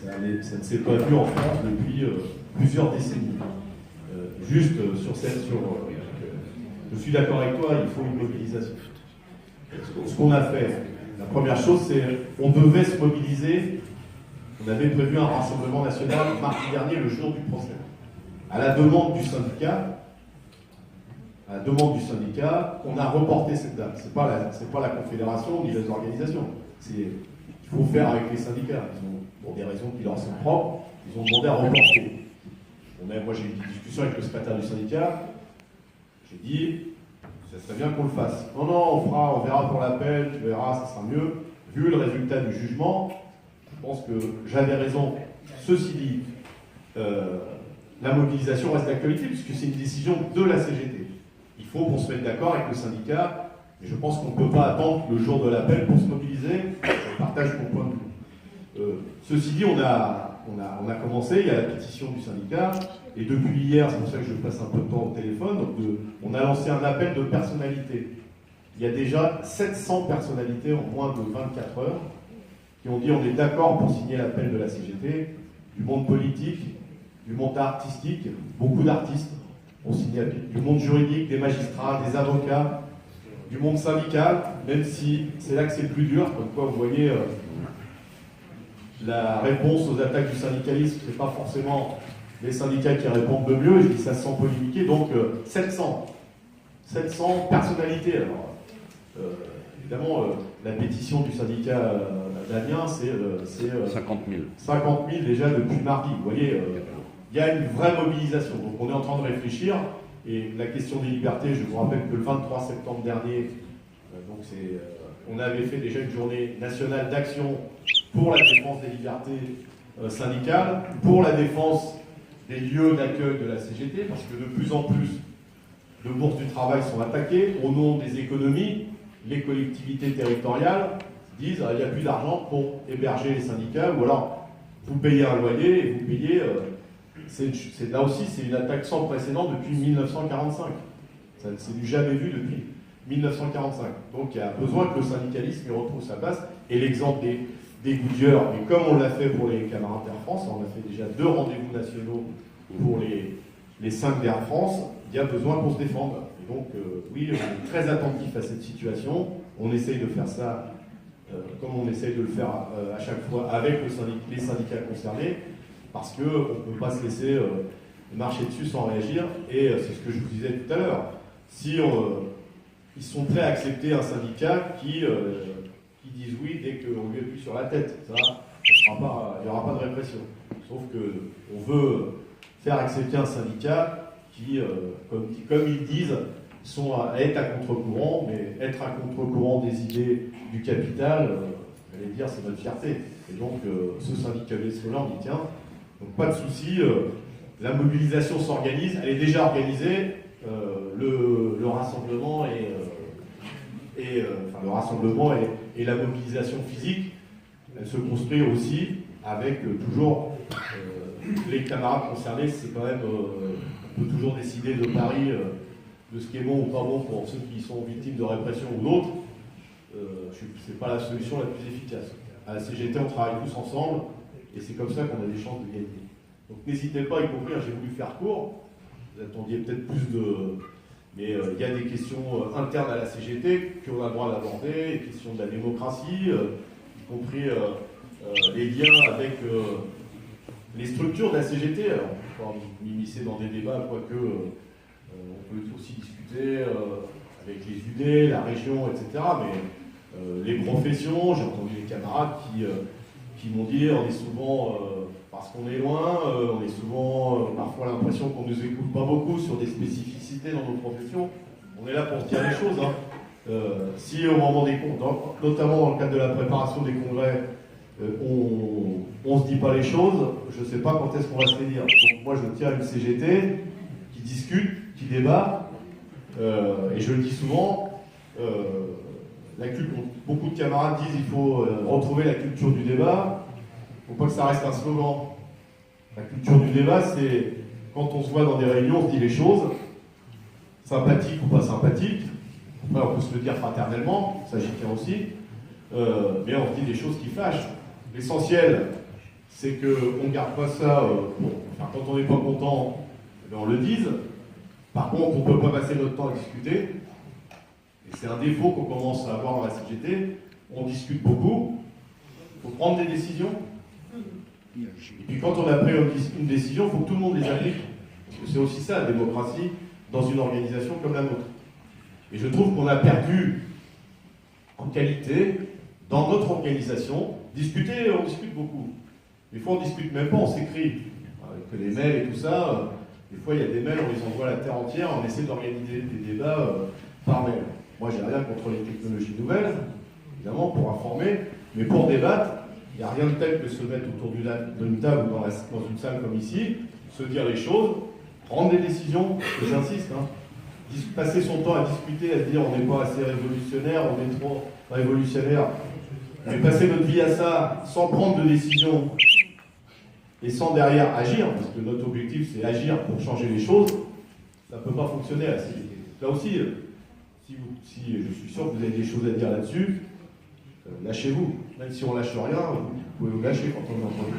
ça ne s'est pas vu en France depuis plusieurs décennies. Je suis d'accord avec toi, il faut une mobilisation. Ce qu'on a fait, la première chose, c'est on devait se mobiliser. On avait prévu un rassemblement national mardi dernier, le jour du procès. À la demande du syndicat, on a reporté cette date. C'est pas la Confédération ni les organisations. Il faut faire avec les syndicats. Pour des raisons qui leur sont propres, ils ont demandé à reporter. Moi, j'ai eu une discussion avec le secrétaire du syndicat. J'ai dit, ça serait bien qu'on le fasse. Non, on verra pour l'appel, tu verras, ça sera mieux. Vu le résultat du jugement, je pense que j'avais raison. Ceci dit, la mobilisation reste d'actualité puisque c'est une décision de la CGT. Il faut qu'on se mette d'accord avec le syndicat, mais je pense qu'on ne peut pas attendre le jour de l'appel pour se mobiliser. Je partage mon point de vue. Ceci dit, on a commencé, il y a la pétition du syndicat, et depuis hier, c'est pour ça que je passe un peu de temps au téléphone, donc on a lancé un appel de personnalités. Il y a déjà 700 personnalités en moins de 24 heures qui ont dit on est d'accord pour signer l'appel de la CGT, du monde politique, du monde artistique, beaucoup d'artistes ont signé l'appel, du monde juridique, des magistrats, des avocats, du monde syndical, même si c'est là que c'est le plus dur, comme quoi vous voyez la réponse aux attaques du syndicalisme, c'est pas forcément les syndicats qui répondent le mieux, je dis ça se sent polémiqué, donc 700 personnalités. Alors, évidemment, la pétition du syndicat d'Amiens, c'est 50 000. 50 000 déjà depuis mardi. Vous voyez, il y a une vraie mobilisation. Donc on est en train de réfléchir. Et la question des libertés, je vous rappelle que le 23 septembre dernier, on avait fait déjà une journée nationale d'action pour la défense des libertés syndicales, pour la défense des lieux d'accueil de la CGT, parce que de plus en plus de bourses du travail sont attaquées au nom des économies. Les collectivités territoriales disent il n'y a plus d'argent pour héberger les syndicats, ou alors vous payez un loyer et vous payez. Là aussi, c'est une attaque sans précédent depuis 1945. Ça ne s'est jamais vu depuis 1945. Donc il y a besoin que le syndicalisme y retrouve sa place. Et l'exemple des Goodyear, et comme on l'a fait pour les camarades d'Air France, on a fait déjà 2 rendez-vous nationaux pour les 5 d'Air France, il y a besoin qu'on se défende. Et donc, oui, on est très attentif à cette situation. On essaye de faire ça comme on essaye de le faire à chaque fois avec les syndicats concernés, parce qu'on ne peut pas se laisser marcher dessus sans réagir. Et c'est ce que je vous disais tout à l'heure. Si ils sont prêts à accepter un syndicat qui disent oui dès qu'on lui appuie sur la tête, ça, il n'y aura pas de répression. Sauf qu'on veut faire accepter un syndicat qui, comme ils disent, sont à être à contre-courant, mais être à contre-courant des idées du capital, j'allais dire, c'est notre fierté. Et donc, ce syndicalisme-là, on y tient. Donc, pas de souci, la mobilisation s'organise, elle est déjà organisée, le rassemblement le rassemblement et la mobilisation physique, elle se construit aussi avec toujours les camarades concernés. C'est quand même, on peut toujours décider de Paris de ce qui est bon ou pas bon pour ceux qui sont victimes de répression ou d'autres. C'est pas la solution la plus efficace. À la CGT, on travaille tous ensemble et c'est comme ça qu'on a des chances de gagner. Donc n'hésitez pas, y compris, j'ai voulu faire court, vous attendiez peut-être plus de... Mais il y a des questions internes à la CGT qu'on a le droit d'aborder, les questions de la démocratie, y compris les liens avec les structures de la CGT. Alors, on peut pas m'immiscer dans des débats, quoique on peut aussi discuter avec les UD, la région, etc. Mais les professions, j'ai entendu des camarades qui m'ont dit on est souvent, parce qu'on est loin, on est souvent parfois l'impression qu'on ne nous écoute pas beaucoup sur des spécificités dans nos professions. On est là pour dire les choses. Si au moment des congrès, notamment dans le cadre de la préparation des congrès, on ne se dit pas les choses, je ne sais pas quand est-ce qu'on va se les dire. Donc moi je tiens à une CGT qui discute, qui débat, et je le dis souvent, beaucoup de camarades disent qu'il faut retrouver la culture du débat. Il ne faut pas que ça reste un slogan. La culture du débat, c'est quand on se voit dans des réunions, on se dit les choses, sympathiques ou pas sympathiques. Après, on peut se le dire fraternellement, ça j'y tiens aussi, mais on se dit des choses qui fâchent. L'essentiel, c'est qu'on ne garde pas ça, enfin, quand on n'est pas content, on le dise. Par contre, on ne peut pas passer notre temps à discuter. Et c'est un défaut qu'on commence à avoir dans la CGT. On discute beaucoup, il faut prendre des décisions. Et puis quand on a pris une décision, il faut que tout le monde les applique. Parce que c'est aussi ça la démocratie dans une organisation comme la nôtre. Et je trouve qu'on a perdu en qualité dans notre organisation. Discuter, on discute beaucoup. Des fois, on ne discute même pas, on s'écrit. Avec les mails et tout ça, des fois, il y a des mails, on les envoie à la terre entière, on essaie d'organiser des débats par mail. Moi, j'ai rien contre les technologies nouvelles, évidemment, pour informer, mais pour débattre, il n'y a rien de tel que se mettre autour d'une table ou dans une salle comme ici, se dire les choses, prendre des décisions, et j'insiste, hein, passer son temps à discuter, à se dire on n'est pas assez révolutionnaire, on est trop révolutionnaire, mais passer notre vie à ça sans prendre de décision et sans derrière agir, parce que notre objectif c'est agir pour changer les choses, ça ne peut pas fonctionner à la CGT. Là aussi, si je suis sûr que vous avez des choses à dire là-dessus, lâchez-vous. Même si on lâche rien, vous pouvez vous lâcher quand on est en train de